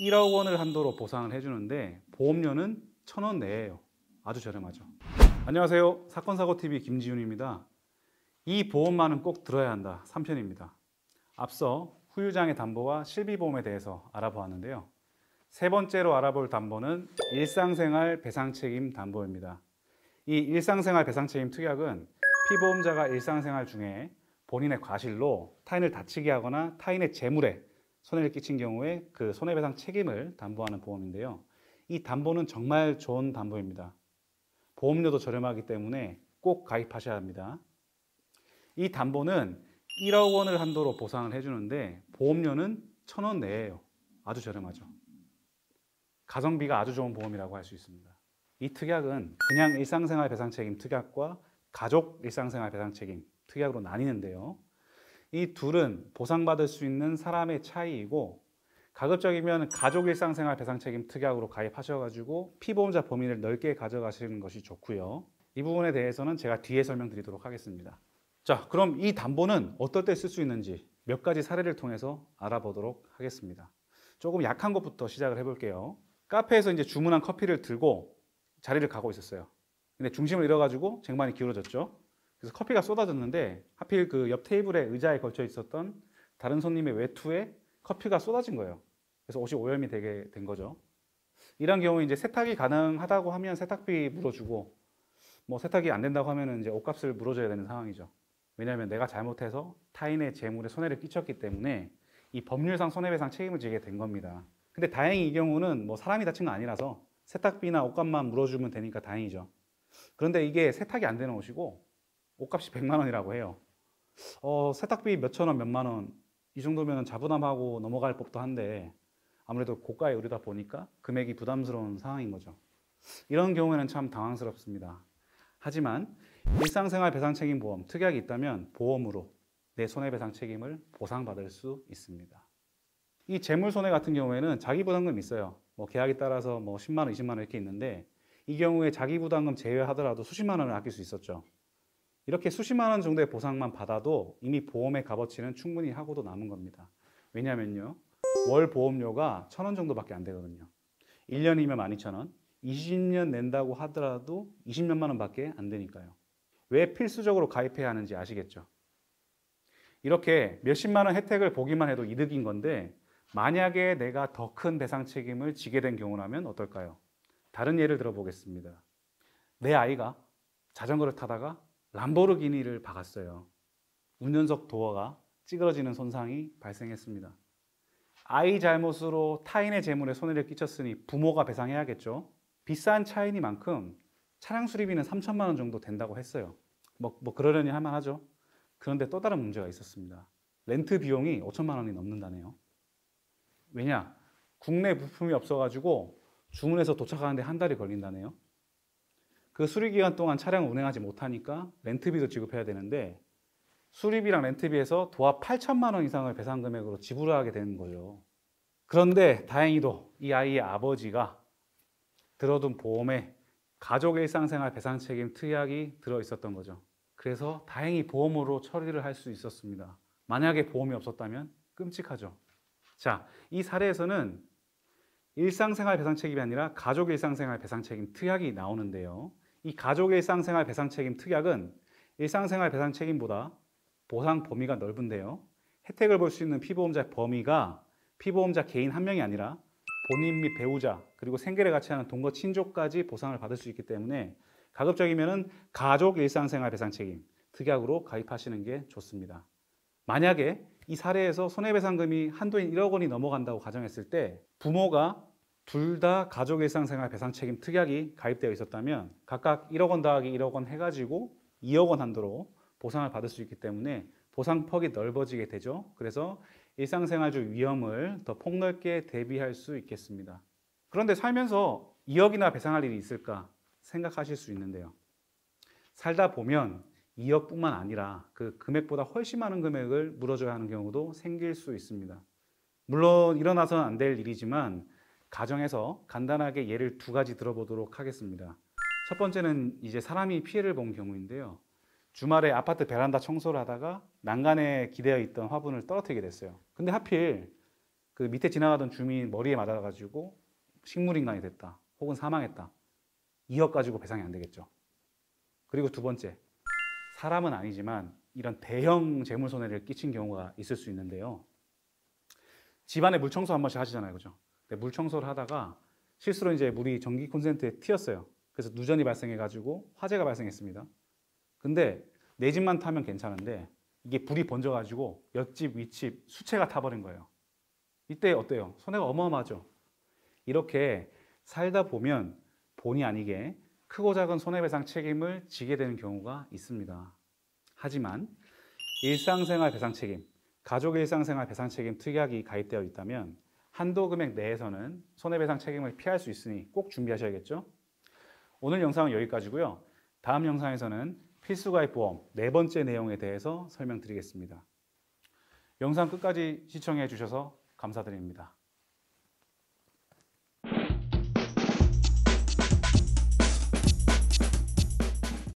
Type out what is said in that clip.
1억 원을 한도로 보상을 해주는데 보험료는 1,000원 내에요. 아주 저렴하죠. 안녕하세요. 사건사고TV 김지훈입니다. 이 보험만은 꼭 들어야 한다 3편입니다. 앞서 후유장애 담보와 실비보험에 대해서 알아보았는데요. 세 번째로 알아볼 담보는 일상생활 배상책임 담보입니다. 이 일상생활 배상책임 특약은 피보험자가 일상생활 중에 본인의 과실로 타인을 다치게 하거나 타인의 재물에 손해를 끼친 경우에 그 손해배상 책임을 담보하는 보험인데요. 이 담보는 정말 좋은 담보입니다. 보험료도 저렴하기 때문에 꼭 가입하셔야 합니다. 이 담보는 1억 원을 한도로 보상을 해주는데 보험료는 1,000원 내에요. 아주 저렴하죠. 가성비가 아주 좋은 보험이라고 할 수 있습니다. 이 특약은 그냥 일상생활 배상책임 특약과 가족 일상생활 배상책임 특약으로 나뉘는데요. 이 둘은 보상받을 수 있는 사람의 차이이고, 가급적이면 가족 일상생활 배상책임 특약으로 가입하셔가지고 피보험자 범위를 넓게 가져가시는 것이 좋고요. 이 부분에 대해서는 제가 뒤에 설명드리도록 하겠습니다. 자, 그럼 이 담보는 어떨 때 쓸 수 있는지 몇 가지 사례를 통해서 알아보도록 하겠습니다. 조금 약한 것부터 시작을 해볼게요. 카페에서 이제 주문한 커피를 들고 자리를 가고 있었어요. 근데 중심을 잃어가지고 쟁반이 기울어졌죠. 그래서 커피가 쏟아졌는데 하필 그 옆 테이블에 의자에 걸쳐 있었던 다른 손님의 외투에 커피가 쏟아진 거예요. 그래서 옷이 오염이 되게 된 거죠. 이런 경우에 이제 세탁이 가능하다고 하면 세탁비 물어주고, 뭐 세탁이 안 된다고 하면 이제 옷값을 물어줘야 되는 상황이죠. 왜냐하면 내가 잘못해서 타인의 재물에 손해를 끼쳤기 때문에 이 법률상 손해배상 책임을 지게 된 겁니다. 근데 다행히 이 경우는 뭐 사람이 다친 건 아니라서 세탁비나 옷값만 물어주면 되니까 다행이죠. 그런데 이게 세탁이 안 되는 옷이고 옷값이 100만 원이라고 해요. 세탁비 몇천 원, 몇만 원, 이 정도면 자부담하고 넘어갈 법도 한데 아무래도 고가의 의류다 보니까 금액이 부담스러운 상황인 거죠. 이런 경우에는 참 당황스럽습니다. 하지만 일상생활 배상책임보험 특약이 있다면 보험으로 내 손해배상 책임을 보상받을 수 있습니다. 이 재물손해 같은 경우에는 자기부담금이 있어요. 뭐 계약에 따라서 뭐 10만 원, 20만 원 이렇게 있는데 이 경우에 자기부담금 제외하더라도 수십만 원을 아낄 수 있었죠. 이렇게 수십만 원 정도의 보상만 받아도 이미 보험의 값어치는 충분히 하고도 남은 겁니다. 왜냐면요, 월 보험료가 1,000원 정도밖에 안 되거든요. 1년이면 12,000원, 20년 낸다고 하더라도 20몇만 원밖에 안 되니까요. 왜 필수적으로 가입해야 하는지 아시겠죠? 이렇게 몇십만 원 혜택을 보기만 해도 이득인 건데 만약에 내가 더 큰 배상 책임을 지게 된 경우라면 어떨까요? 다른 예를 들어보겠습니다. 내 아이가 자전거를 타다가 람보르기니를 박았어요. 운전석 도어가 찌그러지는 손상이 발생했습니다. 아이 잘못으로 타인의 재물에 손해를 끼쳤으니 부모가 배상해야겠죠. 비싼 차이니만큼 차량 수리비는 3천만 원 정도 된다고 했어요. 뭐 그러려니 할 만하죠. 그런데 또 다른 문제가 있었습니다. 렌트 비용이 5천만 원이 넘는다네요. 왜냐? 국내 부품이 없어가지고 주문해서 도착하는데 한 달이 걸린다네요. 그 수리기간 동안 차량을 운행하지 못하니까 렌트비도 지급해야 되는데 수리비랑 렌트비에서 도합 8천만 원 이상을 배상금액으로 지불하게 되는 거죠. 그런데 다행히도 이 아이의 아버지가 들어둔 보험에 가족 일상생활 배상책임 특약이 들어있었던 거죠. 그래서 다행히 보험으로 처리를 할 수 있었습니다. 만약에 보험이 없었다면 끔찍하죠. 자, 이 사례에서는 일상생활 배상책임이 아니라 가족 일상생활 배상책임 특약이 나오는데요. 이 가족 일상생활 배상책임 특약은 일상생활 배상책임보다 보상 범위가 넓은데요. 혜택을 볼 수 있는 피보험자 범위가 피보험자 개인 한 명이 아니라 본인 및 배우자 그리고 생계를 같이 하는 동거 친족까지 보상을 받을 수 있기 때문에 가급적이면 가족 일상생활 배상책임 특약으로 가입하시는 게 좋습니다. 만약에 이 사례에서 손해배상금이 한도인 1억 원이 넘어간다고 가정했을 때 부모가 둘 다 가족 일상생활 배상책임 특약이 가입되어 있었다면 각각 1억 원 더하기 1억 원 해가지고 2억 원 한도로 보상을 받을 수 있기 때문에 보상폭이 넓어지게 되죠. 그래서 일상생활 중 위험을 더 폭넓게 대비할 수 있겠습니다. 그런데 살면서 2억이나 배상할 일이 있을까 생각하실 수 있는데요. 살다 보면 2억뿐만 아니라 그 금액보다 훨씬 많은 금액을 물어줘야 하는 경우도 생길 수 있습니다. 물론 일어나서는 안 될 일이지만 가정에서 간단하게 예를 두 가지 들어보도록 하겠습니다. 첫 번째는 이제 사람이 피해를 본 경우인데요. 주말에 아파트 베란다 청소를 하다가 난간에 기대어 있던 화분을 떨어뜨리게 됐어요. 근데 하필 그 밑에 지나가던 주민 머리에 맞아가지고 식물인간이 됐다. 혹은 사망했다. 2억 가지고 배상이 안 되겠죠. 그리고 두 번째, 사람은 아니지만 이런 대형 재물 손해를 끼친 경우가 있을 수 있는데요. 집안에 물 청소 한 번씩 하시잖아요, 그죠? 근데 물 청소를 하다가 실수로 이제 물이 전기 콘센트에 튀었어요. 그래서 누전이 발생해가지고 화재가 발생했습니다. 근데 내 집만 타면 괜찮은데 이게 불이 번져가지고 옆집, 윗집 수채가 타버린 거예요. 이때 어때요? 손해가 어마어마하죠. 이렇게 살다 보면 본의 아니게 크고 작은 손해배상 책임을 지게 되는 경우가 있습니다. 하지만 일상생활 배상 책임, 가족 일상생활 배상 책임 특약이 가입되어 있다면 한도 금액 내에서는 손해배상 책임을 피할 수 있으니 꼭 준비하셔야겠죠? 오늘 영상은 여기까지고요. 다음 영상에서는 필수가입보험 네 번째 내용에 대해서 설명드리겠습니다. 영상 끝까지 시청해 주셔서 감사드립니다.